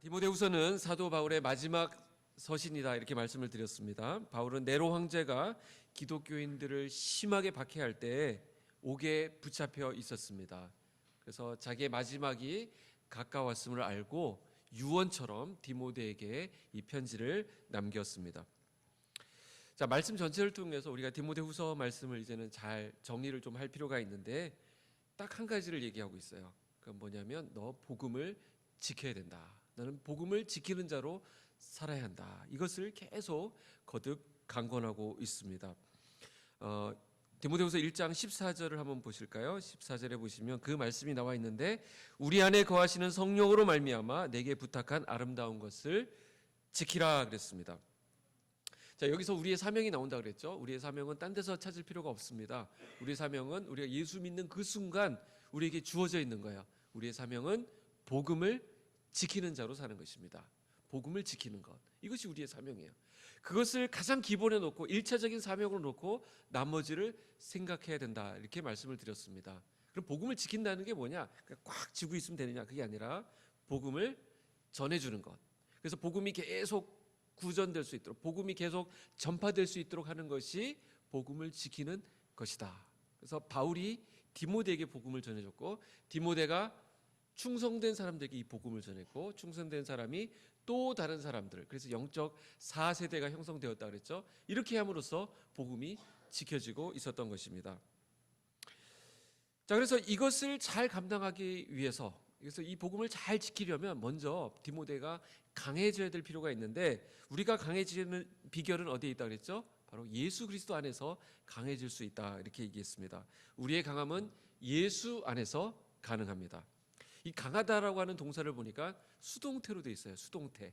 디모데후서는 사도 바울의 마지막 서신이다 이렇게 말씀을 드렸습니다. 바울은 네로 황제가 기독교인들을 심하게 박해할 때 옥에 붙잡혀 있었습니다. 그래서 자기의 마지막이 가까웠음을 알고 유언처럼 디모데에게 이 편지를 남겼습니다. 자, 말씀 전체를 통해서 우리가 디모데후서 말씀을 이제는 잘 정리를 좀 할 필요가 있는데 딱 한 가지를 얘기하고 있어요. 그건 뭐냐면 너 복음을 지켜야 된다. 너는 복음을 지키는 자로 살아야 한다. 이것을 계속 거듭 강권하고 있습니다. 디모데후서 1장 14절을 한번 보실까요? 14절에 보시면 그 말씀이 나와 있는데 우리 안에 거하시는 성령으로 말미암아 내게 부탁한 아름다운 것을 지키라 그랬습니다. 자, 여기서 우리의 사명이 나온다 그랬죠. 우리의 사명은 딴 데서 찾을 필요가 없습니다. 우리의 사명은 우리가 예수 믿는 그 순간 우리에게 주어져 있는 거예요. 우리의 사명은 복음을 지키는 자로 사는 것입니다. 복음을 지키는 것. 이것이 우리의 사명이에요. 그것을 가장 기본에 놓고 1차적인 사명으로 놓고 나머지를 생각해야 된다. 이렇게 말씀을 드렸습니다. 그럼 복음을 지킨다는 게 뭐냐? 그냥 꽉 쥐고 있으면 되느냐? 그게 아니라 복음을 전해주는 것. 그래서 복음이 계속 구전될 수 있도록, 복음이 계속 전파될 수 있도록 하는 것이 복음을 지키는 것이다. 그래서 바울이 디모데에게 복음을 전해줬고 디모데가 충성된 사람들에게 이 복음을 전했고 충성된 사람이 또 다른 사람들, 그래서 영적 4세대가 형성되었다 그랬죠. 이렇게 함으로써 복음이 지켜지고 있었던 것입니다. 자, 그래서 이것을 잘 감당하기 위해서, 그래서 이 복음을 잘 지키려면 먼저 디모데가 강해져야 될 필요가 있는데 우리가 강해지는 비결은 어디에 있다 그랬죠? 바로 예수 그리스도 안에서 강해질 수 있다 이렇게 얘기했습니다. 우리의 강함은 예수 안에서 가능합니다. 이 강하다라고 하는 동사를 보니까 수동태로 되어 있어요. 수동태.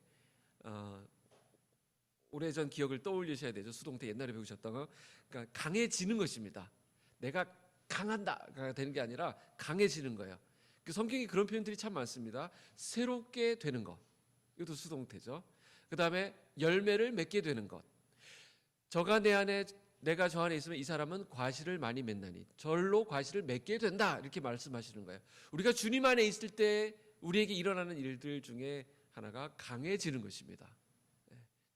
오래전 기억을 떠올리셔야 되죠. 수동태 옛날에 배우셨던 거. 그러니까 강해지는 것입니다. 내가 강한다가 되는 게 아니라 강해지는 거예요. 그 성경에 그런 표현들이 참 많습니다. 새롭게 되는 것. 이것도 수동태죠. 그 다음에 열매를 맺게 되는 것. 저가 내 안에 내가 저 안에 있으면 이 사람은 과실을 많이 맺나니 절로 과실을 맺게 된다 이렇게 말씀하시는 거예요. 우리가 주님 안에 있을 때 우리에게 일어나는 일들 중에 하나가 강해지는 것입니다.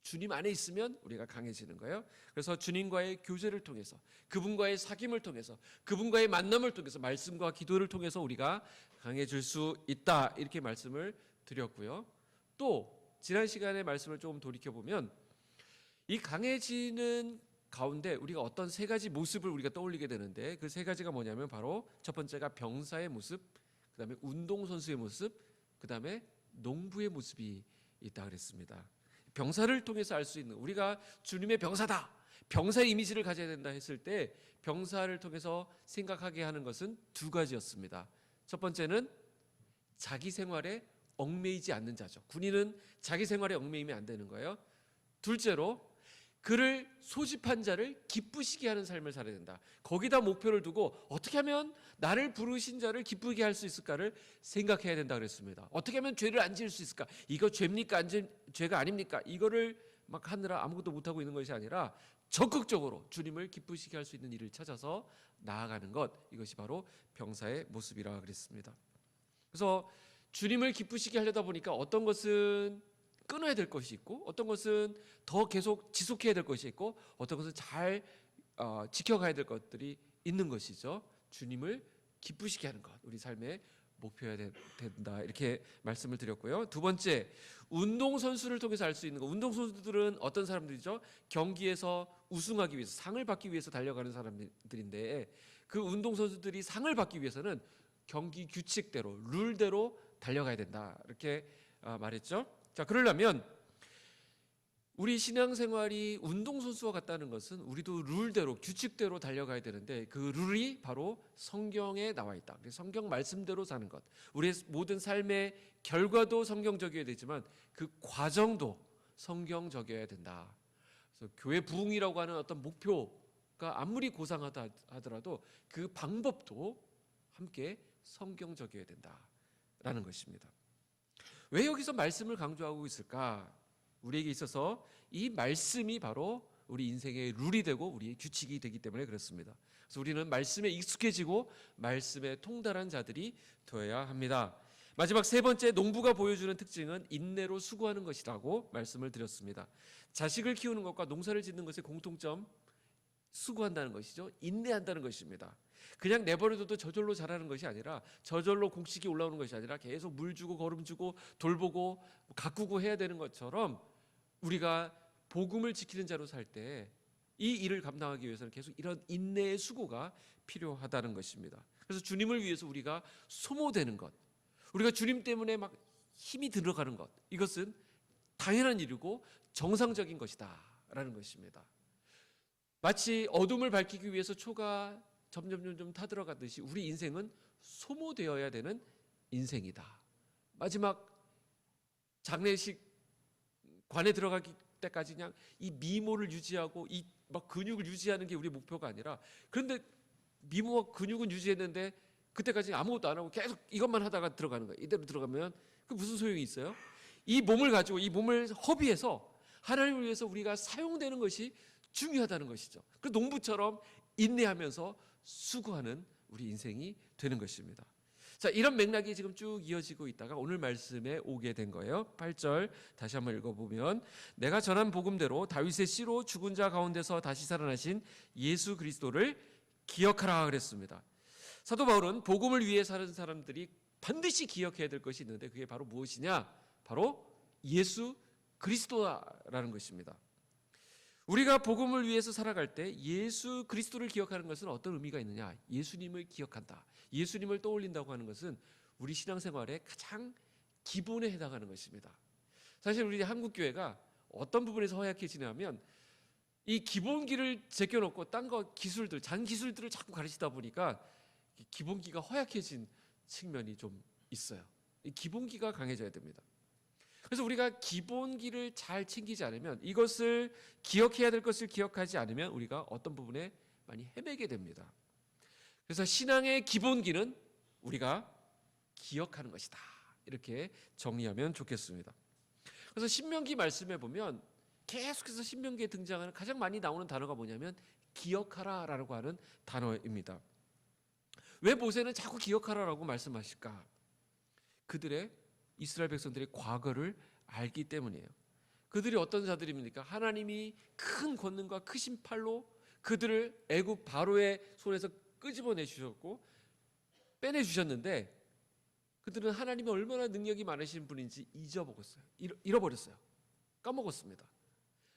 주님 안에 있으면 우리가 강해지는 거예요. 그래서 주님과의 교제를 통해서 그분과의 사귐을 통해서 그분과의 만남을 통해서 말씀과 기도를 통해서 우리가 강해질 수 있다 이렇게 말씀을 드렸고요. 또 지난 시간의 말씀을 조금 돌이켜보면 이 강해지는 가운데 우리가 어떤 세 가지 모습을 우리가 떠올리게 되는데 그 세 가지가 뭐냐면 바로 첫 번째가 병사의 모습, 그 다음에 운동선수의 모습, 그 다음에 농부의 모습이 있다 그랬습니다. 병사를 통해서 알 수 있는, 우리가 주님의 병사다, 병사의 이미지를 가져야 된다 했을 때 병사를 통해서 생각하게 하는 것은 두 가지였습니다. 첫 번째는 자기 생활에 얽매이지 않는 자죠. 군인은 자기 생활에 얽매이면 안 되는 거예요. 둘째로 그를 소집한 자를 기쁘시게 하는 삶을 살아야 된다. 거기다 목표를 두고 어떻게 하면 나를 부르신 자를 기쁘게 할 수 있을까를 생각해야 된다 그랬습니다. 어떻게 하면 죄를 안 지을 수 있을까? 이거 죄입니까? 죄가 아닙니까? 이거를 막 하느라 아무것도 못하고 있는 것이 아니라 적극적으로 주님을 기쁘시게 할 수 있는 일을 찾아서 나아가는 것, 이것이 바로 병사의 모습이라 그랬습니다. 그래서 주님을 기쁘시게 하려다 보니까 어떤 것은 끊어야 될 것이 있고 어떤 것은 더 계속 지속해야 될 것이 있고 어떤 것은 잘 지켜가야 될 것들이 있는 것이죠. 주님을 기쁘시게 하는 것, 우리 삶의 목표여야 된다 이렇게 말씀을 드렸고요. 두 번째, 운동선수를 통해서 알 수 있는 것. 운동선수들은 어떤 사람들이죠? 경기에서 우승하기 위해서, 상을 받기 위해서 달려가는 사람들인데 그 운동선수들이 상을 받기 위해서는 경기 규칙대로, 룰대로 달려가야 된다 이렇게 말했죠. 자, 그러려면 우리 신앙생활이 운동선수와 같다는 것은 우리도 룰대로 규칙대로 달려가야 되는데 그 룰이 바로 성경에 나와 있다. 성경 말씀대로 사는 것. 우리의 모든 삶의 결과도 성경적이어야 되지만 그 과정도 성경적이어야 된다. 그래서 교회 부흥이라고 하는 어떤 목표가 아무리 고상하다 하더라도 그 방법도 함께 성경적이어야 된다라는 것입니다. 왜 여기서 말씀을 강조하고 있을까? 우리에게 있어서 이 말씀이 바로 우리 인생의 룰이 되고 우리의 규칙이 되기 때문에 그렇습니다. 그래서 우리는 말씀에 익숙해지고 말씀에 통달한 자들이 되어야 합니다. 마지막 세 번째, 농부가 보여주는 특징은 인내로 수고하는 것이라고 말씀을 드렸습니다. 자식을 키우는 것과 농사를 짓는 것의 공통점, 수고한다는 것이죠. 인내한다는 것입니다. 그냥 내버려둬도 저절로 자라는 것이 아니라, 저절로 곡식이 올라오는 것이 아니라 계속 물 주고 거름 주고 돌보고 가꾸고 해야 되는 것처럼, 우리가 복음을 지키는 자로 살 때 이 일을 감당하기 위해서는 계속 이런 인내의 수고가 필요하다는 것입니다. 그래서 주님을 위해서 우리가 소모되는 것, 우리가 주님 때문에 막 힘이 들어가는 것, 이것은 당연한 일이고 정상적인 것이다 라는 것입니다. 마치 어둠을 밝히기 위해서 초가 점점 타들어가듯이 우리 인생은 소모되어야 되는 인생이다. 마지막 장례식 관에 들어가기 때까지 그냥 이 미모를 유지하고 이 막 근육을 유지하는 게 우리 목표가 아니라, 그런데 미모와 근육은 유지했는데 그때까지 아무것도 안 하고 계속 이것만 하다가 들어가는 거예요. 이대로 들어가면 그 무슨 소용이 있어요? 이 몸을 가지고, 이 몸을 허비해서 하나님을 위해서 우리가 사용되는 것이 중요하다는 것이죠. 그 농부처럼 인내하면서 수고하는 우리 인생이 되는 것입니다. 자, 이런 맥락이 지금 쭉 이어지고 있다가 오늘 말씀에 오게 된 거예요. 8절 다시 한번 읽어보면, 내가 전한 복음대로 다윗의 씨로 죽은 자 가운데서 다시 살아나신 예수 그리스도를 기억하라 그랬습니다. 사도 바울은 복음을 위해 사는 사람들이 반드시 기억해야 될 것이 있는데, 그게 바로 무엇이냐? 바로 예수 그리스도라는 것입니다. 우리가 복음을 위해서 살아갈 때 예수 그리스도를 기억하는 것은 어떤 의미가 있느냐? 예수님을 기억한다, 예수님을 떠올린다고 하는 것은 우리 신앙생활의 가장 기본에 해당하는 것입니다. 사실 우리 한국교회가 어떤 부분에서 허약해지냐면, 이 기본기를 제껴놓고 딴 거 기술들, 잔기술들을 자꾸 가르치다 보니까 기본기가 허약해진 측면이 좀 있어요. 이 기본기가 강해져야 됩니다. 그래서 우리가 기본기를 잘 챙기지 않으면, 이것을 기억해야 될 것을 기억하지 않으면 우리가 어떤 부분에 많이 헤매게 됩니다. 그래서 신앙의 기본기는 우리가 기억하는 것이다, 이렇게 정리하면 좋겠습니다. 그래서 신명기 말씀에 보면 계속해서 신명기에 등장하는 가장 많이 나오는 단어가 뭐냐면 기억하라라고 하는 단어입니다. 왜 모세는 자꾸 기억하라라고 말씀하실까? 그들의, 이스라엘 백성들의 과거를 알기 때문이에요. 그들이 어떤 자들입니까? 하나님이 큰 권능과 크신 팔로 그들을 애굽 바로의 손에서 끄집어내 주셨고 빼내 주셨는데, 그들은 하나님이 얼마나 능력이 많으신 분인지 잊어버렸어요. 잃어버렸어요. 까먹었습니다.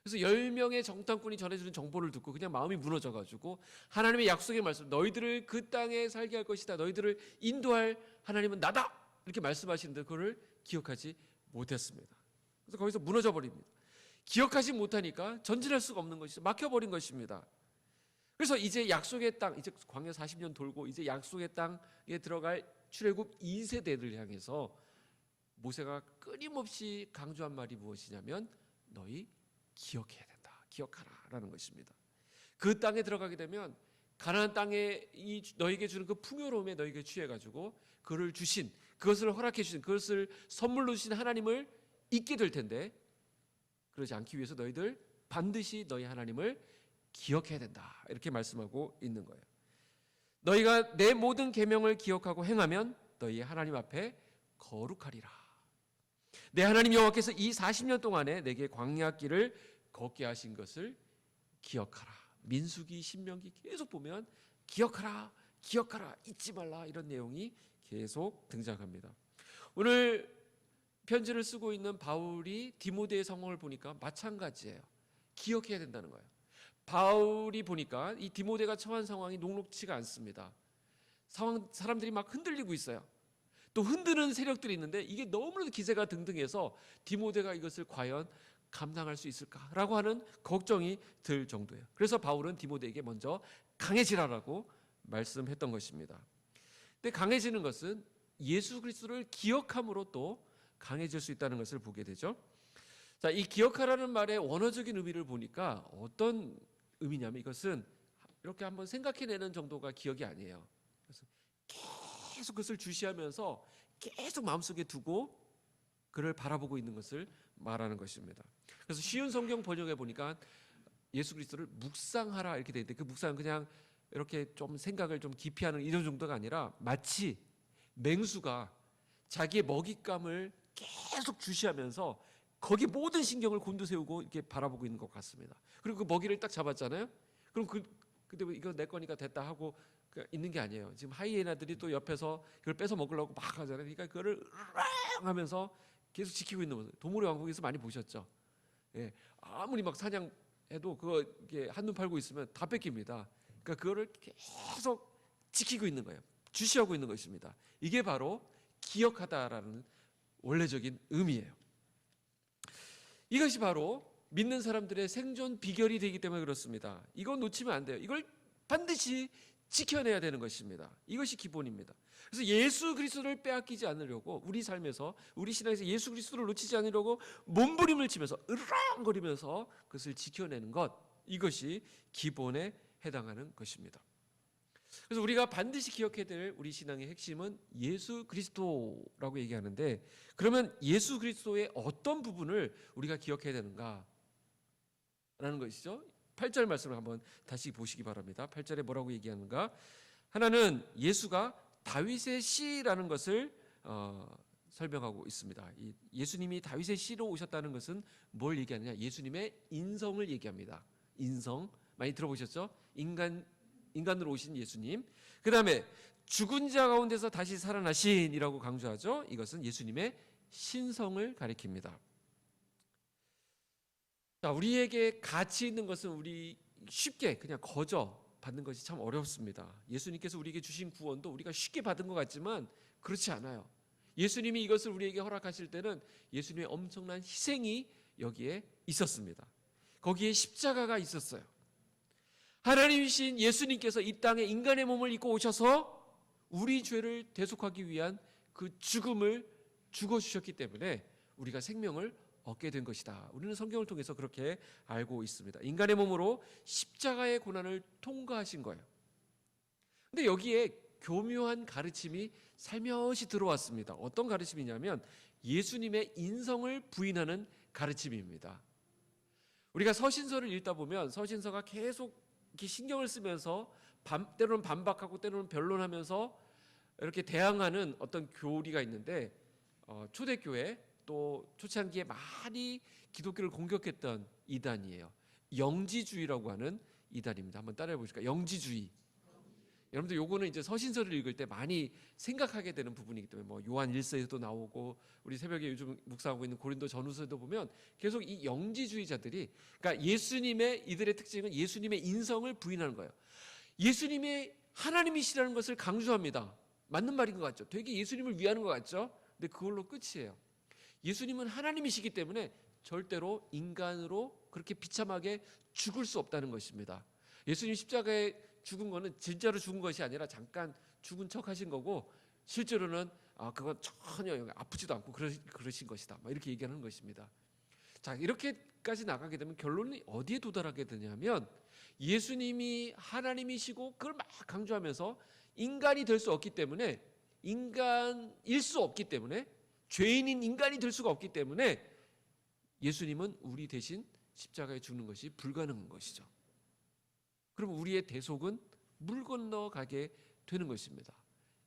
그래서 10명의 정탐꾼이 전해주는 정보를 듣고 그냥 마음이 무너져가지고, 하나님의 약속의 말씀, 너희들을 그 땅에 살게 할 것이다, 너희들을 인도할 하나님은 나다, 이렇게 말씀하시는데 그거를 기억하지 못했습니다. 그래서 거기서 무너져 버립니다. 기억하지 못하니까 전진할 수가 없는 것이죠. 막혀버린 것입니다. 그래서 이제 약속의 땅, 이제 광야 40년 돌고 이제 약속의 땅에 들어갈 출애굽 2세대를 향해서 모세가 끊임없이 강조한 말이 무엇이냐면, 너희 기억해야 된다, 기억하라라는 것입니다. 그 땅에 들어가게 되면 가나안 땅에 너에게 주는 그 풍요로움에 너에게 취해가지고 그를 주신, 그것을 허락해 주신, 그것을 선물로 주신 하나님을 잊게 될 텐데, 그러지 않기 위해서 너희들 반드시 너희 하나님을 기억해야 된다, 이렇게 말씀하고 있는 거예요. 너희가 내 모든 계명을 기억하고 행하면 너희 하나님 앞에 거룩하리라. 내 하나님 여호와께서 이 40년 동안에 내게 광야길을 걷게 하신 것을 기억하라. 민수기, 신명기 계속 보면 기억하라, 기억하라, 잊지 말라, 이런 내용이 계속 등장합니다. 오늘 편지를 쓰고 있는 바울이 디모데의 상황을 보니까 마찬가지예요. 기억해야 된다는 거예요. 바울이 보니까 이 디모데가 처한 상황이 녹록치가 않습니다. 사람들이 막 흔들리고 있어요. 또 흔드는 세력들이 있는데 이게 너무나도 기세가 등등해서 디모데가 이것을 과연 감당할 수 있을까라고 하는 걱정이 들 정도예요. 그래서 바울은 디모데에게 먼저 강해지라라고 말씀했던 것입니다. 근데 강해지는 것은 예수 그리스도를 기억함으로 또 강해질 수 있다는 것을 보게 되죠. 자, 이 기억하라는 말의 원어적인 의미를 보니까 어떤 의미냐면, 이것은 이렇게 한번 생각해내는 정도가 기억이 아니에요. 그래서 계속 그것을 주시하면서 계속 마음속에 두고 그를 바라보고 있는 것을 말하는 것입니다. 그래서 쉬운 성경 번역에 보니까 예수 그리스도를 묵상하라 이렇게 돼 있는데, 그 묵상은 그냥 이렇게 좀 생각을 좀 깊이 하는 이런 정도가 아니라 마치 맹수가 자기의 먹잇감을 계속 주시하면서 거기 모든 신경을 곤두세우고 이렇게 바라보고 있는 것 같습니다. 그리고 그 먹이를 딱 잡았잖아요. 그럼 근데 이거 내 거니까 됐다 하고 있는 게 아니에요. 지금 하이에나들이 또 옆에서 그걸 뺏어 먹으려고 막 하잖아요. 그러니까 그거를 으앙 하면서 계속 지키고 있는 모습. 도물의 왕국에서 많이 보셨죠? 예, 아무리 막 사냥해도 그거 이렇게 한눈 팔고 있으면 다 뺏깁니다. 그러니까 그거를 계속 지키고 있는 거예요. 주시하고 있는 것입니다. 이게 바로 기억하다라는 원래적인 의미예요. 이것이 바로 믿는 사람들의 생존 비결이 되기 때문에 그렇습니다. 이건 놓치면 안 돼요. 이걸 반드시 지켜내야 되는 것입니다. 이것이 기본입니다. 그래서 예수 그리스도를 빼앗기지 않으려고 우리 삶에서 우리 신앙에서 예수 그리스도를 놓치지 않으려고 몸부림을 치면서 으랑거리면서 그것을 지켜내는 것, 이것이 기본에 해당하는 것입니다. 그래서 우리가 반드시 기억해야 될 우리 신앙의 핵심은 예수 그리스도라고 얘기하는데, 그러면 예수 그리스도의 어떤 부분을 우리가 기억해야 되는가 라는 것이죠. 8절 말씀을 한번 다시 보시기 바랍니다. 8절에 뭐라고 얘기하는가? 하나는 예수가 다윗의 씨라는 것을 설명하고 있습니다. 예수님이 다윗의 씨로 오셨다는 것은 뭘 얘기하느냐? 예수님의 인성을 얘기합니다. 인성 많이 들어보셨죠? 인간으로 오신 예수님. 그 다음에 죽은 자 가운데서 다시 살아나신이라고 강조하죠. 이것은 예수님의 신성을 가리킵니다. 자, 우리에게 가치 있는 것은 우리 쉽게 그냥 거저 받는 것이 참 어렵습니다. 예수님께서 우리에게 주신 구원도 우리가 쉽게 받은 것 같지만 그렇지 않아요. 예수님이 이것을 우리에게 허락하실 때는 예수님의 엄청난 희생이 여기에 있었습니다. 거기에 십자가가 있었어요. 하나님이신 예수님께서 이 땅에 인간의 몸을 입고 오셔서 우리 죄를 대속하기 위한 그 죽음을 죽어주셨기 때문에 우리가 생명을 얻게 된 것이다. 우리는 성경을 통해서 그렇게 알고 있습니다. 인간의 몸으로 십자가의 고난을 통과하신 거예요. 근데 여기에 교묘한 가르침이 살며시 들어왔습니다. 어떤 가르침이냐면 예수님의 인성을 부인하는 가르침입니다. 우리가 서신서를 읽다 보면 서신서가 계속 이렇게 신경을 쓰면서 때로는 반박하고 때로는 변론하면서 이렇게 대항하는 어떤 교리가 있는데, 초대교회 또 초창기에 많이 기독교를 공격했던 이단이에요. 영지주의라고 하는 이단입니다. 한번 따라해 보실까요? 영지주의. 여러분들 요거는 이제 서신서를 읽을 때 많이 생각하게 되는 부분이기 때문에 뭐 요한 1서에도 나오고 우리 새벽에 요즘 묵상하고 있는 고린도 전후서에도 보면 계속 이 영지주의자들이, 그러니까 예수님의 이들의 특징은 예수님의 인성을 부인하는 거예요. 예수님의 하나님이시라는 것을 강조합니다. 맞는 말인 것 같죠? 되게 예수님을 위하는 것 같죠? 근데 그걸로 끝이에요. 예수님은 하나님이시기 때문에 절대로 인간으로 그렇게 비참하게 죽을 수 없다는 것입니다. 예수님 십자가에 죽은 거는 진짜로 죽은 것이 아니라 잠깐 죽은 척 하신 거고, 실제로는 그건 전혀 아프지도 않고 그러신 것이다, 이렇게 얘기하는 것입니다. 자, 이렇게까지 나가게 되면 결론이 어디에 도달하게 되냐면 예수님이 하나님이시고 그걸 막 강조하면서 인간이 될 수 없기 때문에, 인간일 수 없기 때문에, 죄인인 인간이 될 수가 없기 때문에 예수님은 우리 대신 십자가에 죽는 것이 불가능한 것이죠. 그럼 우리의 대속은 물 건너가게 되는 것입니다.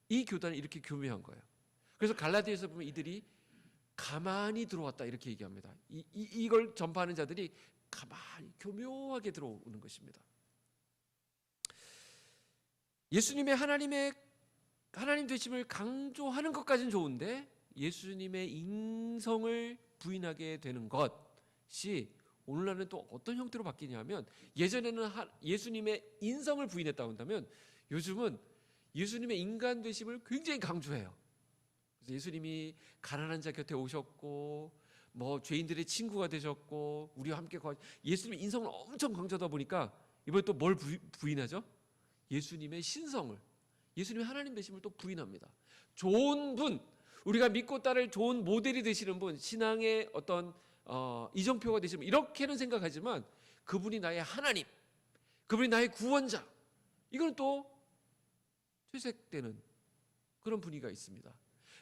이 교단이 이렇게 교묘한 거예요. 그래서 갈라디아에서 보면 이들이 가만히 들어왔다 이렇게 얘기합니다. 이걸 전파하는 자들이 가만히 교묘하게 들어오는 것입니다. 예수님의 하나님 되심을 강조하는 것까지는 좋은데 예수님의 인성을 부인하게 되는 것이 오늘날은 또 어떤 형태로 바뀌냐면, 예전에는 예수님의 인성을 부인했다고 한다면 요즘은 예수님의 인간 되심을 굉장히 강조해요. 그래서 예수님이 가난한 자 곁에 오셨고 뭐 죄인들의 친구가 되셨고 우리와 함께 예수님의 인성을 엄청 강조하다 보니까 이번에 또 뭘 부인하죠? 예수님의 신성을, 예수님의 하나님 되심을 또 부인합니다. 좋은 분, 우리가 믿고 따를 좋은 모델이 되시는 분, 신앙의 어떤 이정표가 되시면 이렇게는 생각하지만 그분이 나의 하나님, 그분이 나의 구원자, 이건 또 퇴색되는 그런 분위기가 있습니다.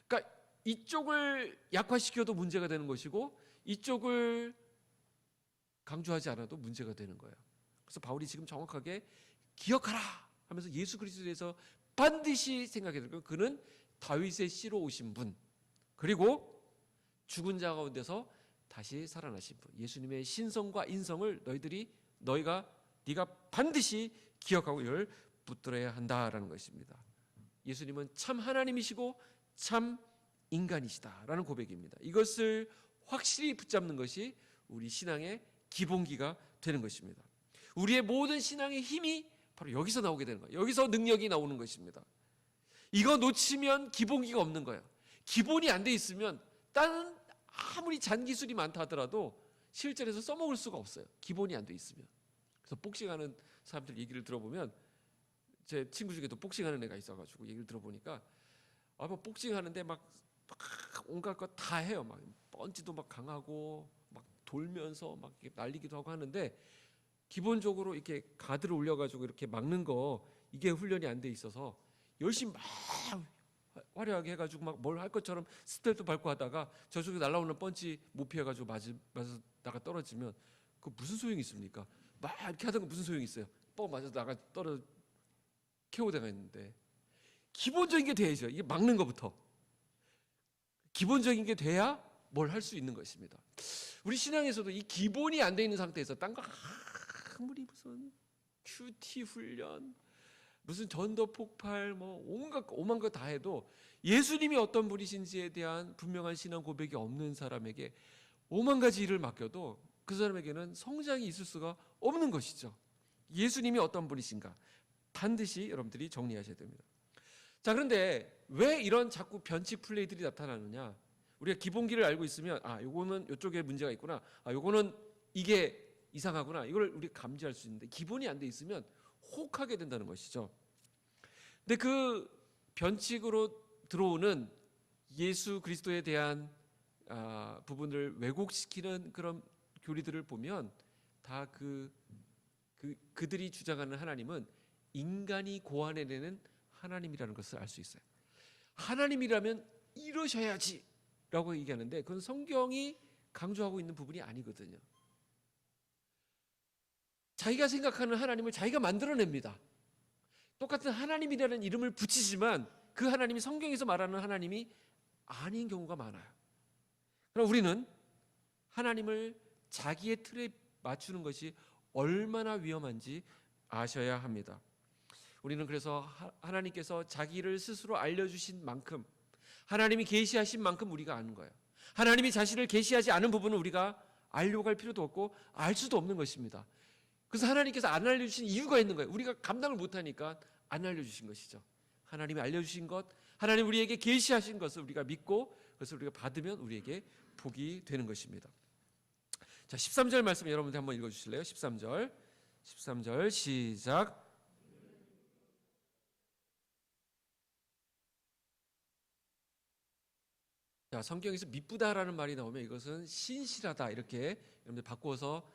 그러니까 이쪽을 약화시켜도 문제가 되는 것이고 이쪽을 강조하지 않아도 문제가 되는 거예요. 그래서 바울이 지금 정확하게 기억하라 하면서 예수 그리스도에 대해서 반드시 생각해야 되는 거예요. 그는 다윗의 씨로 오신 분, 그리고 죽은 자 가운데서 다시 살아나신 분, 예수님의 신성과 인성을 네가 반드시 기억하고 이를 붙들어야 한다라는 것입니다. 예수님은 참 하나님이시고 참 인간이시다라는 고백입니다. 이것을 확실히 붙잡는 것이 우리 신앙의 기본기가 되는 것입니다. 우리의 모든 신앙의 힘이 바로 여기서 나오게 되는 거예요. 여기서 능력이 나오는 것입니다. 이거 놓치면 기본기가 없는 거예요. 기본이 안 돼 있으면 다른 아무리 잔기술이 많다 하더라도 실전에서 써먹을 수가 없어요. 기본이 안 돼 있으면. 그래서 복싱하는 사람들 얘기를 들어보면, 제 친구 중에도 복싱하는 애가 있어가지고 얘기를 들어보니까 뭐 복싱하는데 막 온갖 것 다 해요. 막 펀치도 막 강하고 막 돌면서 막 날리기도 하고 하는데, 기본적으로 이렇게 가드를 올려가지고 이렇게 막는 거, 이게 훈련이 안 돼 있어서 열심히 막 화려하게 해가지고 막 뭘 할 것처럼 스텝도 밟고 하다가 저쪽에 날라오는 펀치 못 피해가지고 맞아다가 떨어지면 그 무슨 소용이 있습니까? 막 이렇게 하던 거 무슨 소용이 있어요? 뻥 맞아서 나가 떨어 KO대가 있는데, 기본적인 게 돼야죠. 이게 막는 것부터 기본적인 게 돼야 뭘 할 수 있는 것입니다. 우리 신앙에서도 이 기본이 안 돼 있는 상태에서 딴 거 아무리 무슨 QT 훈련, 무슨 전도 폭발, 뭐 온갖 오만 거 다 해도 예수님이 어떤 분이신지에 대한 분명한 신앙 고백이 없는 사람에게 오만 가지 일을 맡겨도 그 사람에게는 성장이 있을 수가 없는 것이죠. 예수님이 어떤 분이신가 반드시 여러분들이 정리하셔야 됩니다. 자, 그런데 왜 이런 자꾸 변칙 플레이들이 나타나느냐? 우리가 기본기를 알고 있으면 요거는 요쪽에 문제가 있구나, 요거는 이게 이상하구나, 이걸 우리가 감지할 수 있는데, 기본이 안 돼 있으면 혹하게 된다는 것이죠. 근데 그 변칙으로 들어오는 예수 그리스도에 대한 부분을 왜곡시키는 그런 교리들을 보면 다 그들이 주장하는 하나님은 인간이 고안해내는 하나님이라는 것을 알 수 있어요. 하나님이라면 이러셔야지 라고 얘기하는데, 그건 성경이 강조하고 있는 부분이 아니거든요. 자기가 생각하는 하나님을 자기가 만들어냅니다. 똑같은 하나님이라는 이름을 붙이지만 그 하나님이 성경에서 말하는 하나님이 아닌 경우가 많아요. 그럼 우리는 하나님을 자기의 틀에 맞추는 것이 얼마나 위험한지 아셔야 합니다. 우리는 그래서 하나님께서 자기를 스스로 알려주신 만큼, 하나님이 계시하신 만큼 우리가 아는 거예요. 하나님이 자신을 계시하지 않은 부분은 우리가 알려고 할 필요도 없고 알 수도 없는 것입니다. 그래서 하나님께서 안 알려주신 이유가 있는 거예요. 우리가 감당을 못하니까 안 알려주신 것이죠. 하나님이 알려주신 것, 하나님 우리에게 계시하신 것을 우리가 믿고 그것을 우리가 받으면 우리에게 복이 되는 것입니다. 자, 13절 말씀 여러분들 한번 읽어주실래요? 13절 시작. 자, 성경에서 미쁘다라는 말이 나오면 이것은 신실하다 이렇게 여러분들 바꿔서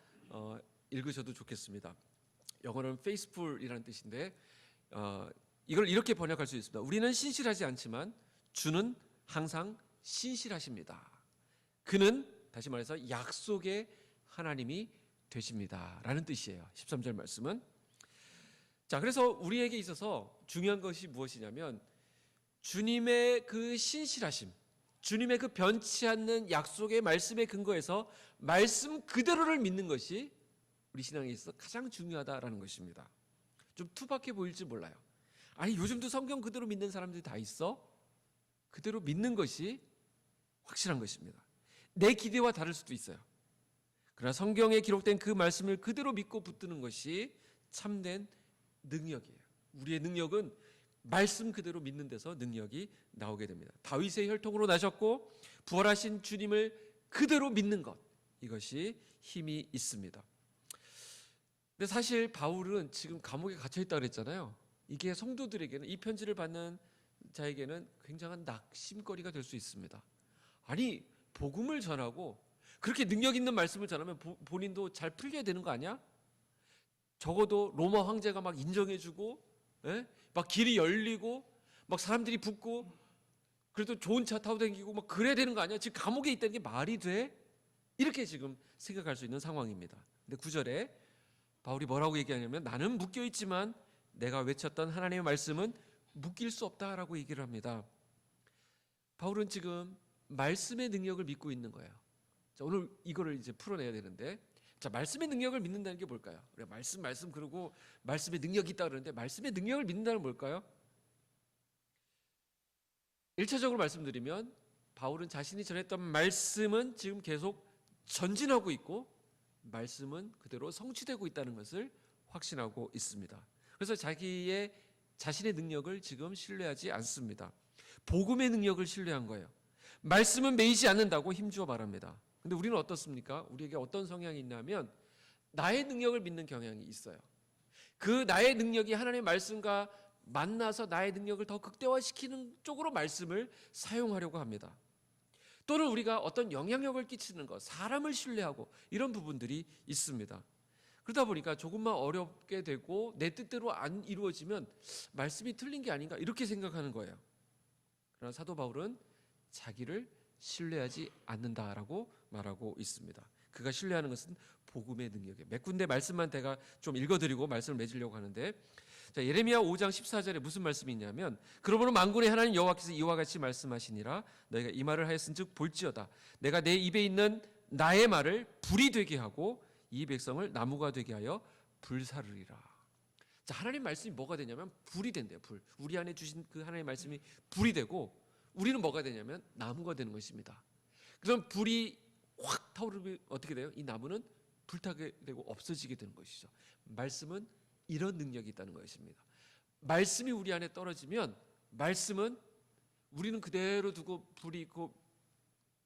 읽으셔도 좋겠습니다. 영어로는 faithful이라는 뜻인데 이걸 이렇게 번역할 수 있습니다. 우리는 신실하지 않지만 주는 항상 신실하십니다. 그는 다시 말해서 약속의 하나님이 되십니다 라는 뜻이에요. 13절 말씀은. 자, 그래서 우리에게 있어서 중요한 것이 무엇이냐면 주님의 그 신실하심, 주님의 그 변치 않는 약속의 말씀에 근거해서 말씀 그대로를 믿는 것이 우리 신앙에 있어서 가장 중요하다라는 것입니다. 좀 투박해 보일지 몰라요. 아니, 요즘도 성경 그대로 믿는 사람들이 다 있어? 그대로 믿는 것이 확실한 것입니다. 내 기대와 다를 수도 있어요. 그러나 성경에 기록된 그 말씀을 그대로 믿고 붙드는 것이 참된 능력이에요. 우리의 능력은 말씀 그대로 믿는 데서 능력이 나오게 됩니다. 다윗의 혈통으로 나셨고 부활하신 주님을 그대로 믿는 것, 이것이 힘이 있습니다. 근데 사실 바울은 지금 감옥에 갇혀 있다 그랬잖아요. 이게 성도들에게는, 이 편지를 받는 자에게는 굉장한 낙심거리가 될 수 있습니다. 아니, 복음을 전하고 그렇게 능력 있는 말씀을 전하면 본인도 잘 풀려야 되는 거 아니야? 적어도 로마 황제가 막 인정해주고, 막 길이 열리고, 막 사람들이 붙고, 그래도 좋은 차 타고 다니고 막 그래야 되는 거 아니야? 지금 감옥에 있다는 게 말이 돼? 이렇게 지금 생각할 수 있는 상황입니다. 근데 9절에 바울이 뭐라고 얘기하냐면, 나는 묶여 있지만 내가 외쳤던 하나님의 말씀은 묶일 수 없다라고 얘기를 합니다. 바울은 지금 말씀의 능력을 믿고 있는 거예요. 자, 오늘 이거를 이제 풀어내야 되는데, 자, 말씀의 능력을 믿는다는 게 뭘까요? 우리가 말씀 그러고 말씀의 능력이 있다 그러는데, 말씀의 능력을 믿는다는 뭘까요? 1차적으로 말씀드리면 바울은 자신이 전했던 말씀은 지금 계속 전진하고 있고 말씀은 그대로 성취되고 있다는 것을 확신하고 있습니다. 그래서 자신의 능력을 지금 신뢰하지 않습니다. 복음의 능력을 신뢰한 거예요. 말씀은 매이지 않는다고 힘주어 말합니다. 근데 우리는 어떻습니까? 우리에게 어떤 성향이 있냐면 나의 능력을 믿는 경향이 있어요. 그 나의 능력이 하나님의 말씀과 만나서 나의 능력을 더 극대화시키는 쪽으로 말씀을 사용하려고 합니다. 또는 우리가 어떤 영향력을 끼치는 것, 사람을 신뢰하고 이런 부분들이 있습니다. 그러다 보니까 조금만 어렵게 되고 내 뜻대로 안 이루어지면 말씀이 틀린 게 아닌가 이렇게 생각하는 거예요. 그러나 사도 바울은 자기를 신뢰하지 않는다라고 말하고 있습니다. 그가 신뢰하는 것은 복음의 능력이에요. 몇 군데 말씀만 제가 좀 읽어드리고 말씀을 맺으려고 하는데, 자, 예레미야 5장 14절에 무슨 말씀이 있냐면, 그러므로 만군의 하나님 여호와께서 이와 같이 말씀하시니라 너희가 이 말을 하였은즉 볼지어다 내가 내 입에 있는 나의 말을 불이 되게 하고 이 백성을 나무가 되게 하여 불사르리라. 자, 하나님 말씀이 뭐가 되냐면 불이 된대요. 불. 우리 안에 주신 그 하나님의 말씀이 불이 되고 우리는 뭐가 되냐면 나무가 되는 것입니다. 그럼 불이 확 타오르면 어떻게 돼요? 이 나무는 불타게 되고 없어지게 되는 것이죠. 말씀은 이런 능력이 있다는 것입니다. 말씀이 우리 안에 떨어지면 말씀은 우리는 그대로 두고 불이 있고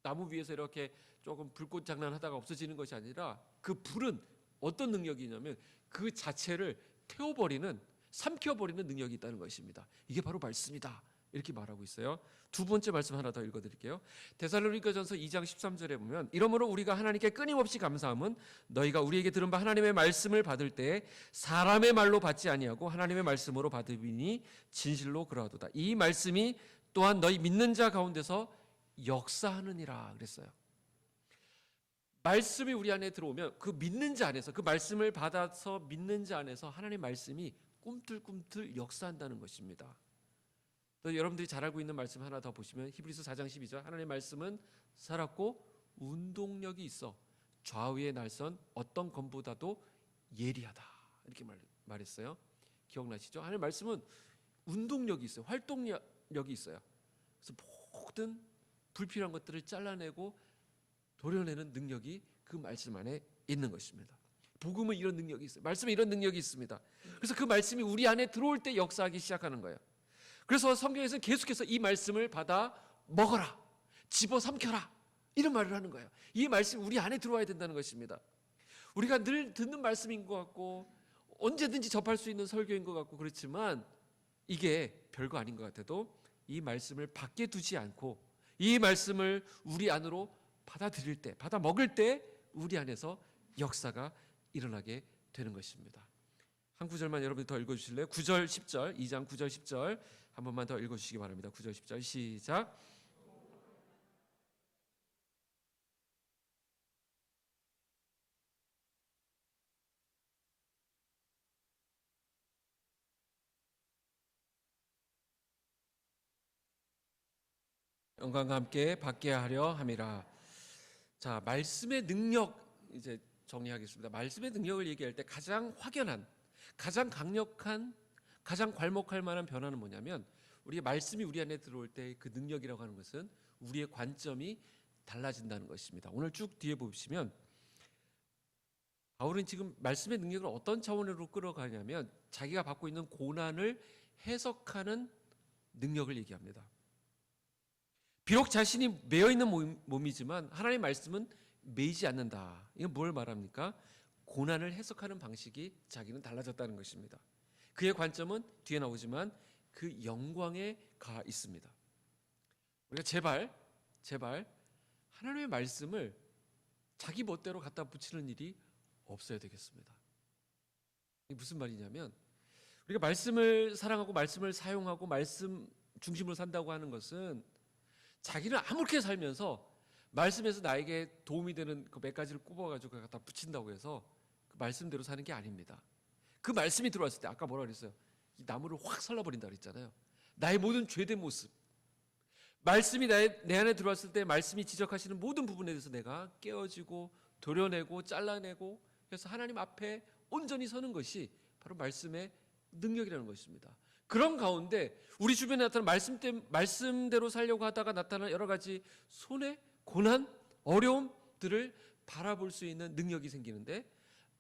나무 위에서 이렇게 조금 불꽃 장난하다가 없어지는 것이 아니라 그 불은 어떤 능력이 있냐면 그 자체를 태워버리는, 삼켜버리는 능력이 있다는 것입니다. 이게 바로 말씀이다 이렇게 말하고 있어요. 두 번째 말씀 하나 더 읽어드릴게요. 데살로니가전서 2장 13절에 보면 이러므로 우리가 하나님께 끊임없이 감사함은 너희가 우리에게 들은 바 하나님의 말씀을 받을 때 사람의 말로 받지 아니하고 하나님의 말씀으로 받으니 진실로 그러하도다. 이 말씀이 또한 너희 믿는 자 가운데서 역사하느니라 그랬어요. 말씀이 우리 안에 들어오면 그 믿는 자 안에서, 그 말씀을 받아서 믿는 자 안에서 하나님의 말씀이 꿈틀꿈틀 역사한다는 것입니다. 또 여러분들이 잘 알고 있는 말씀 하나 더 보시면 히브리서 4장 12절 하나님의 말씀은 살았고 운동력이 있어 좌우의 날선 어떤 검보다도 예리하다 이렇게 말했어요. 기억나시죠? 하나님의 말씀은 운동력이 있어요. 활동력이 있어요. 그래서 모든 불필요한 것들을 잘라내고 도려내는 능력이 그 말씀 안에 있는 것입니다. 복음은 이런 능력이 있어요. 말씀에 이런 능력이 있습니다. 그래서 그 말씀이 우리 안에 들어올 때 역사하기 시작하는 거예요. 그래서 성경에서는 계속해서 이 말씀을 받아 먹어라, 집어 삼켜라 이런 말을 하는 거예요. 이 말씀이 우리 안에 들어와야 된다는 것입니다. 우리가 늘 듣는 말씀인 것 같고 언제든지 접할 수 있는 설교인 것 같고 그렇지만 이게 별거 아닌 것 같아도 이 말씀을 밖에 두지 않고 이 말씀을 우리 안으로 받아들일 때, 받아 먹을 때 우리 안에서 역사가 일어나게 되는 것입니다. 한 구절만 여러분이 더 읽어주실래요? 9절 10절 2장 9절 10절 한 번만 더 읽어주시기 바랍니다. 9절 10절 시작. 영광과 함께 받게 하려 함이라. 자, 말씀의 능력 이제 정리하겠습니다. 말씀의 능력을 얘기할 때 가장 확연한, 가장 강력한, 가장 괄목할 만한 변화는 뭐냐면 우리의 말씀이 우리 안에 들어올 때 그 능력이라고 하는 것은 우리의 관점이 달라진다는 것입니다. 오늘 쭉 뒤에 보시면 바울은 지금 말씀의 능력을 어떤 차원으로 끌어가냐면 자기가 받고 있는 고난을 해석하는 능력을 얘기합니다. 비록 자신이 매여있는 몸이지만 하나님의 말씀은 매이지 않는다. 이건 뭘 말합니까? 고난을 해석하는 방식이 자기는 달라졌다는 것입니다. 그의 관점은 뒤에 나오지만 그 영광에 가 있습니다. 우리가 제발 하나님의 말씀을 자기 멋대로 갖다 붙이는 일이 없어야 되겠습니다. 이게 무슨 말이냐면 우리가 말씀을 사랑하고 말씀을 사용하고 말씀 중심으로 산다고 하는 것은 자기는 아무렇게 살면서 말씀에서 나에게 도움이 되는 그 몇 가지를 꼽아가지고 갖다 붙인다고 해서 그 말씀대로 사는 게 아닙니다. 그 말씀이 들어왔을 때 아까 뭐라 그랬어요? 이 나무를 확 잘라버린다 그랬잖아요. 나의 모든 죄된 모습, 말씀이 내 안에 들어왔을 때 말씀이 지적하시는 모든 부분에 대해서 내가 깨어지고 도려내고 잘라내고 그래서 하나님 앞에 온전히 서는 것이 바로 말씀의 능력이라는 것입니다. 그런 가운데 우리 주변에 나타나는 말씀대로 살려고 하다가 나타나는 여러 가지 손해, 고난, 어려움들을 바라볼 수 있는 능력이 생기는데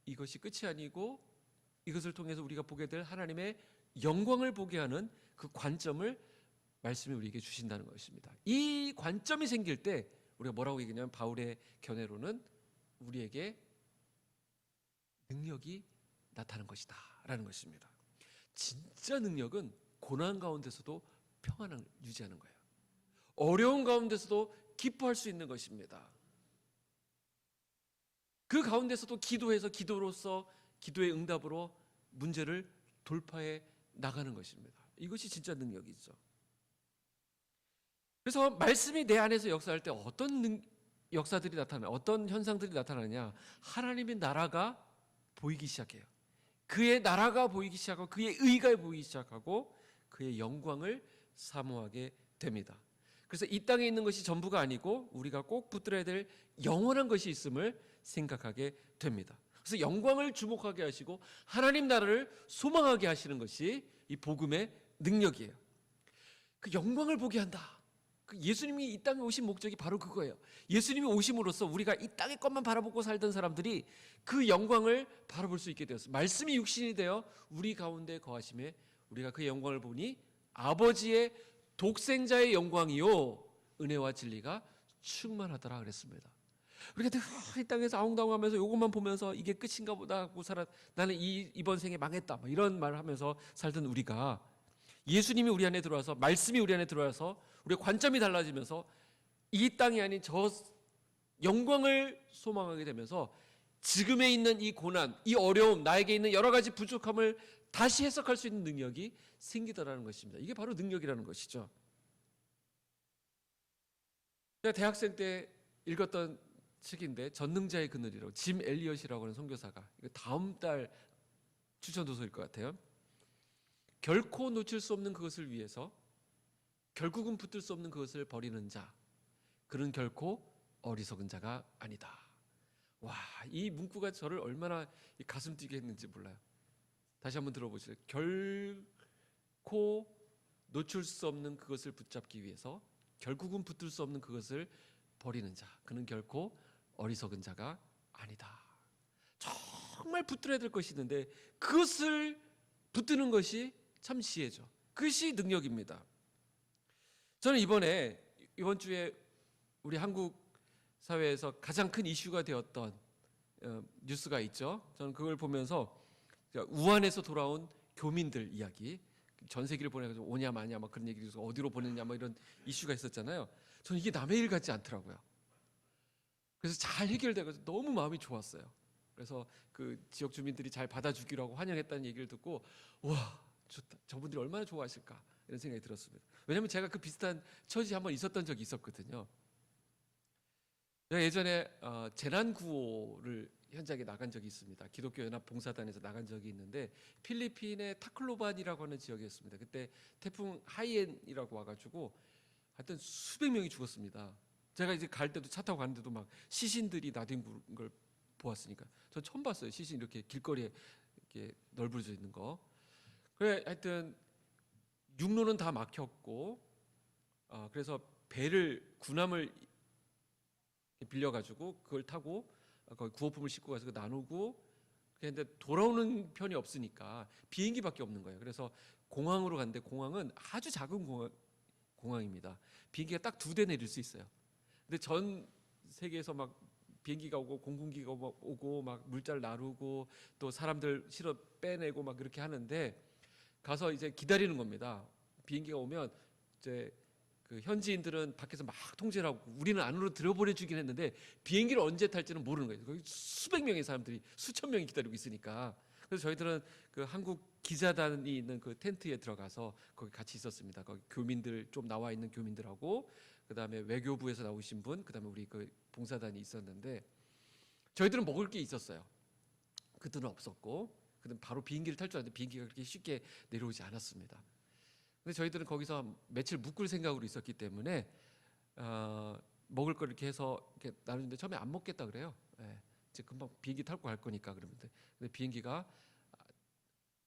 이것이 끝이 아니고 이것을 통해서 우리가 보게 될 하나님의 영광을 보게 하는 그 관점을 말씀이 우리에게 주신다는 것입니다. 이 관점이 생길 때 우리가 뭐라고 얘기하냐면 바울의 견해로는 우리에게 능력이 나타나는 것이다 라는 것입니다. 진짜 능력은 고난 가운데서도 평안을 유지하는 거예요. 어려운 가운데서도 기뻐할 수 있는 것입니다. 그 가운데서도 기도해서 기도로서 기도의 응답으로 문제를 돌파해 나가는 것입니다. 이것이 진짜 능력이죠. 그래서 말씀이 내 안에서 역사할 때 어떤 역사들이 나타나냐, 어떤 현상들이 나타나냐, 하나님의 나라가 보이기 시작해요. 그의 나라가 보이기 시작하고 그의 의가 보이기 시작하고 그의 영광을 사모하게 됩니다. 그래서 이 땅에 있는 것이 전부가 아니고 우리가 꼭 붙들어야 될 영원한 것이 있음을 생각하게 됩니다. 그래서 영광을 주목하게 하시고 하나님 나라를 소망하게 하시는 것이 이 복음의 능력이에요. 그 영광을 보게 한다. 예수님이 이 땅에 오신 목적이 바로 그거예요. 예수님이 오심으로써 우리가 이 땅의 것만 바라보고 살던 사람들이 그 영광을 바라볼 수 있게 되었어요. 말씀이 육신이 되어 우리 가운데 거하심에 우리가 그 영광을 보니 아버지의 독생자의 영광이요 은혜와 진리가 충만하더라 그랬습니다. 우리가 이 땅에서 아웅다웅하면서 이것만 보면서 이게 끝인가 보다 하고 나는 이번 생에 망했다 이런 말을 하면서 살던 우리가 예수님이 우리 안에 들어와서 말씀이 우리 안에 들어와서 우리의 관점이 달라지면서 이 땅이 아닌 저 영광을 소망하게 되면서 지금에 있는 이 고난, 이 어려움, 나에게 있는 여러 가지 부족함을 다시 해석할 수 있는 능력이 생기더라는 것입니다. 이게 바로 능력이라는 것이죠. 제가 대학생 때 읽었던 책인데 전능자의 그늘이라고 짐 엘리엇이라고 하는 선교사가 이거 다음 달 추천 도서일 것 같아요. 결코 놓칠 수 없는 그것을 위해서 결국은 붙들 수 없는 그것을 버리는 자 그는 결코 어리석은 자가 아니다. 와, 이 문구가 저를 얼마나 가슴 뛰게 했는지 몰라요. 다시 한번 들어보시죠. 결코 놓칠 수 없는 그것을 붙잡기 위해서 결국은 붙들 수 없는 그것을 버리는 자 그는 결코 어리석은 자가 아니다. 정말 붙들어야 될 것이 있는데 그것을 붙드는 것이 참 지혜죠. 그것이 능력입니다. 저는 이번 주에 우리 한국 사회에서 가장 큰 이슈가 되었던 뉴스가 있죠. 저는 그걸 보면서 우한에서 돌아온 교민들 이야기, 전 세계를 보내가지고 오냐 마냐 막 그런 얘기도 있고 어디로 보냈냐 막 이런 이슈가 있었잖아요. 저는 이게 남의 일 같지 않더라고요. 그래서 잘 해결돼가지고 너무 마음이 좋았어요. 그래서 그 지역 주민들이 잘 받아주기로 하고 환영했다는 얘기를 듣고 와 좋다. 저분들이 얼마나 좋아하실까 이런 생각이 들었습니다. 왜냐하면 제가 그 비슷한 처지에 한번 있었던 적이 있었거든요. 제가 예전에 재난구호를 현장에 나간 적이 있습니다. 기독교 연합 봉사단에서 나간 적이 있는데 필리핀의 타클로반이라고 하는 지역이었습니다. 그때 태풍 하이엔이라고 와가지고 하여튼 수백 명이 죽었습니다. 제가 이제 갈 때도 차 타고 가는데도 막 시신들이 나뒹구는 걸 보았으니까 전 처음 봤어요. 시신 이렇게 길거리에 이렇게 널브러져 있는 거. 그래 하여튼 육로는 다 막혔고 그래서 군함을 빌려가지고 그걸 타고 거기 구호품을 싣고 가서 나누고 그런데 돌아오는 편이 없으니까 비행기밖에 없는 거예요. 그래서 공항으로 갔는데 공항은 아주 작은 공항입니다. 비행기가 딱 2대 내릴 수 있어요. 근데 전 세계에서 막 비행기가 오고 공군기가 오고 막 물자를 나르고 또 사람들 실어 빼내고 막 그렇게 하는데 가서 이제 기다리는 겁니다. 비행기가 오면 이제 그 현지인들은 밖에서 막 통제를 하고 우리는 안으로 들여보내주긴 했는데 비행기를 언제 탈지는 모르는 거예요. 거기 수백 명의 사람들이 수천 명이 기다리고 있으니까. 그래서 저희들은 그 한국 기자단이 있는 그 텐트에 들어가서 거기 같이 있었습니다. 거기 교민들 좀 나와 있는 교민들하고 그다음에 외교부에서 나오신 분, 그다음에 우리 그 봉사단이 있었는데 저희들은 먹을 게 있었어요. 그들은 없었고, 그다음 바로 비행기를 탈 줄 알았는데 비행기가 그렇게 쉽게 내려오지 않았습니다. 근데 저희들은 거기서 며칠 묵을 생각으로 있었기 때문에 먹을 걸 이렇게 해서 이렇게 나누는데 처음에 안 먹겠다 그래요. 예. 이제 금방 비행기 타고 갈 거니까 그러는데 근데 비행기가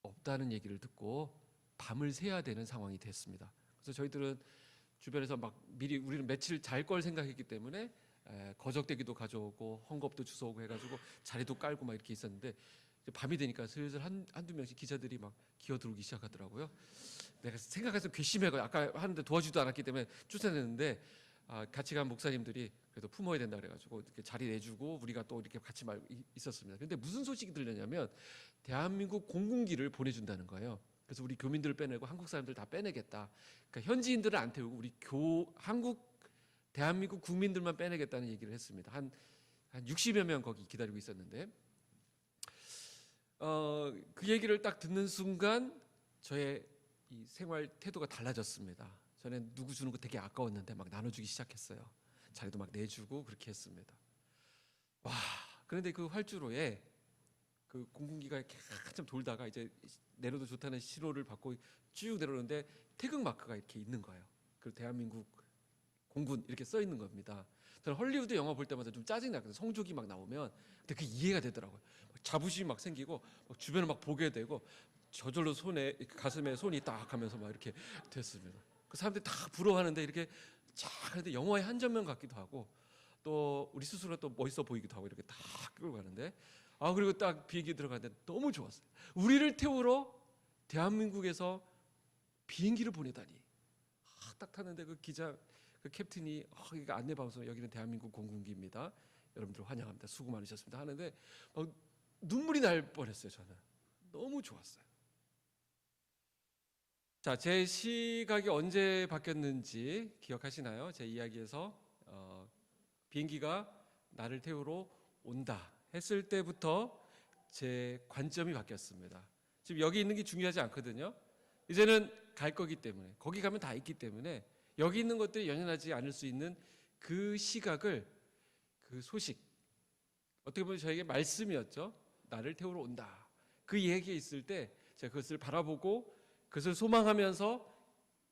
없다는 얘기를 듣고 밤을 새야 되는 상황이 됐습니다. 그래서 저희들은 주변에서 막 미리 우리는 며칠 잘 걸 생각했기 때문에 거적대기도 가져오고 헝겊도 주워오고 해가지고 자리도 깔고 막 이렇게 있었는데 이제 밤이 되니까 슬슬 한두 명씩 기자들이 막 기어들어오기 시작하더라고요. 내가 생각해서 괘씸해가 아까 하는데 도와주지도 않았기 때문에 쫓아냈는데 같이 간 목사님들이 그래도 품어야 된다 그래가지고 이렇게 자리 내주고 우리가 또 이렇게 같이 있었습니다. 근데 무슨 소식이 들렸냐면 대한민국 공군기를 보내준다는 거예요. 그래서 우리 교민들을 빼내고 한국 사람들 다 빼내겠다. 그러니까 현지인들은 안 태우고 우리 대한민국 국민들만 빼내겠다는 얘기를 했습니다. 한 60여 명 거기 기다리고 있었는데 그 얘기를 딱 듣는 순간 저의 이 생활 태도가 달라졌습니다. 전에 누구 주는 거 되게 아까웠는데 막 나눠주기 시작했어요. 자리도 막 내주고 그렇게 했습니다. 와, 그런데 그 활주로에 그 공군기가 이렇게 한참 돌다가 이제 내려도 좋다는 신호를 받고 쭉 내려오는데 태극 마크가 이렇게 있는 거예요. 그리고 대한민국 공군 이렇게 써 있는 겁니다. 저는 헐리우드 영화 볼 때마다 좀 짜증 나거든요. 성조기 막 나오면. 근데 그 이해가 되더라고요. 자부심이 막 생기고 막 주변을 막 보게 되고 저절로 가슴에 손이 딱 하면서 막 이렇게 됐습니다. 그 사람들이 다 부러워하는데 이렇게 쫙 하는데 영화의 한 장면 같기도 하고 또 우리 스스로 또 멋있어 보이기도 하고 이렇게 딱 끌고 가는데 그리고 딱 비행기 들어갔는데 너무 좋았어요. 우리를 태우러 대한민국에서 비행기를 보내다니. 딱 탔는데 그 기자 그 캡틴이 이거 안내 방송 여기는 대한민국 공군기입니다. 여러분들 환영합니다. 수고 많으셨습니다. 하는데 눈물이 날 뻔했어요. 저는 너무 좋았어요. 자, 제 시각이 언제 바뀌었는지 기억하시나요? 제 이야기에서 비행기가 나를 태우러 온다 했을 때부터 제 관점이 바뀌었습니다. 지금 여기 있는 게 중요하지 않거든요. 이제는 갈 거기 때문에 거기 가면 다 있기 때문에 여기 있는 것들이 연연하지 않을 수 있는 그 시각을 그 소식 어떻게 보면 저에게 말씀이었죠. 나를 태우러 온다. 그 얘기에 있을 때 제가 그것을 바라보고 그것을 소망하면서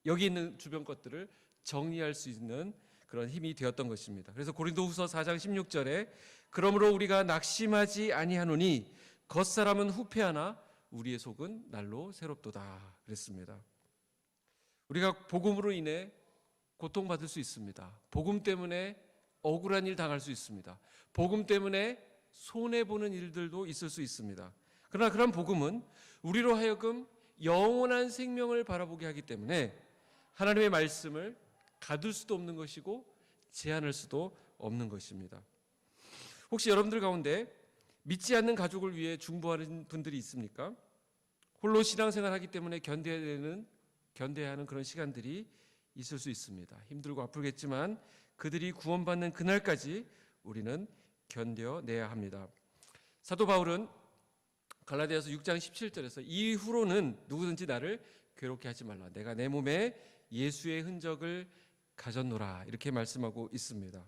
여기 있는 주변 것들을 정리할 수 있는 그런 힘이 되었던 것입니다. 그래서 고린도후서 4장 16절에 그러므로 우리가 낙심하지 아니하노니 겉사람은 후패하나 우리의 속은 날로 새롭도다 그랬습니다. 우리가 복음으로 인해 고통받을 수 있습니다. 복음 때문에 억울한 일 당할 수 있습니다. 복음 때문에 손해보는 일들도 있을 수 있습니다. 그러나 그런 복음은 우리로 하여금 영원한 생명을 바라보게 하기 때문에 하나님의 말씀을 가둘 수도 없는 것이고 제한할 수도 없는 것입니다. 혹시 여러분들 가운데 믿지 않는 가족을 위해 중보하는 분들이 있습니까? 홀로 신앙생활하기 때문에 견뎌야 하는 그런 시간들이 있을 수 있습니다. 힘들고 아프겠지만 그들이 구원받는 그날까지 우리는 견뎌내야 합니다. 사도 바울은 갈라디아서 6장 17절에서 이후로는 누구든지 나를 괴롭게 하지 말라. 내가 내 몸에 예수의 흔적을 가졌노라. 이렇게 말씀하고 있습니다.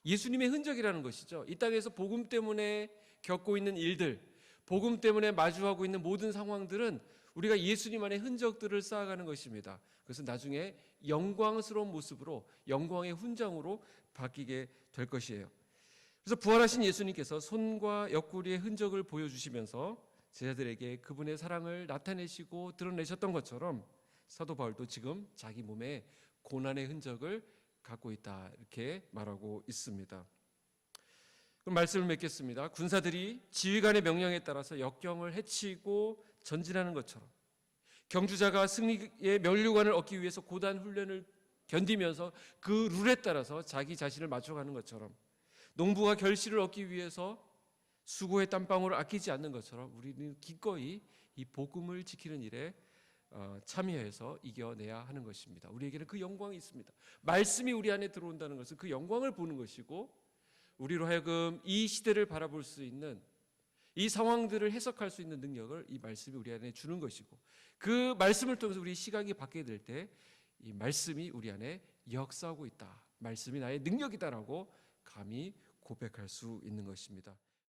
예수님의 흔적이라는 것이죠. 이 땅에서 복음 때문에 겪고 있는 일들, 복음 때문에 마주하고 있는 모든 상황들은 우리가 예수님 안에 흔적들을 쌓아가는 것입니다. 그것은 나중에 영광스러운 모습으로 영광의 훈장으로 바뀌게 될 것이에요. 그래서 부활하신 예수님께서 손과 옆구리의 흔적을 보여주시면서 제자들에게 그분의 사랑을 나타내시고 드러내셨던 것처럼 사도 바울도 지금 자기 몸에 고난의 흔적을 갖고 있다 이렇게 말하고 있습니다. 그럼 말씀을 맺겠습니다. 군사들이 지휘관의 명령에 따라서 역경을 헤치고 전진하는 것처럼 경주자가 승리의 면류관을 얻기 위해서 고단 훈련을 견디면서 그 룰에 따라서 자기 자신을 맞춰가는 것처럼 농부가 결실을 얻기 위해서 수고의 땀방울을 아끼지 않는 것처럼 우리는 기꺼이 이 복음을 지키는 일에 참여해서 이겨내야 하는 것입니다. 우리에게는 그 영광이 있습니다. 말씀이 우리 안에 들어온다는 것은 그 영광을 보는 것이고 우리로 하여금 이 시대를 바라볼 수 있는 이 상황들을 해석할 수 있는 능력을 이 말씀이 우리 안에 주는 것이고 그 말씀을 통해서 우리 시각이 바뀌게 될 때 이 말씀이 우리 안에 역사하고 있다. 말씀이 나의 능력이다라고 감히 고백할 수 있는 것입니다.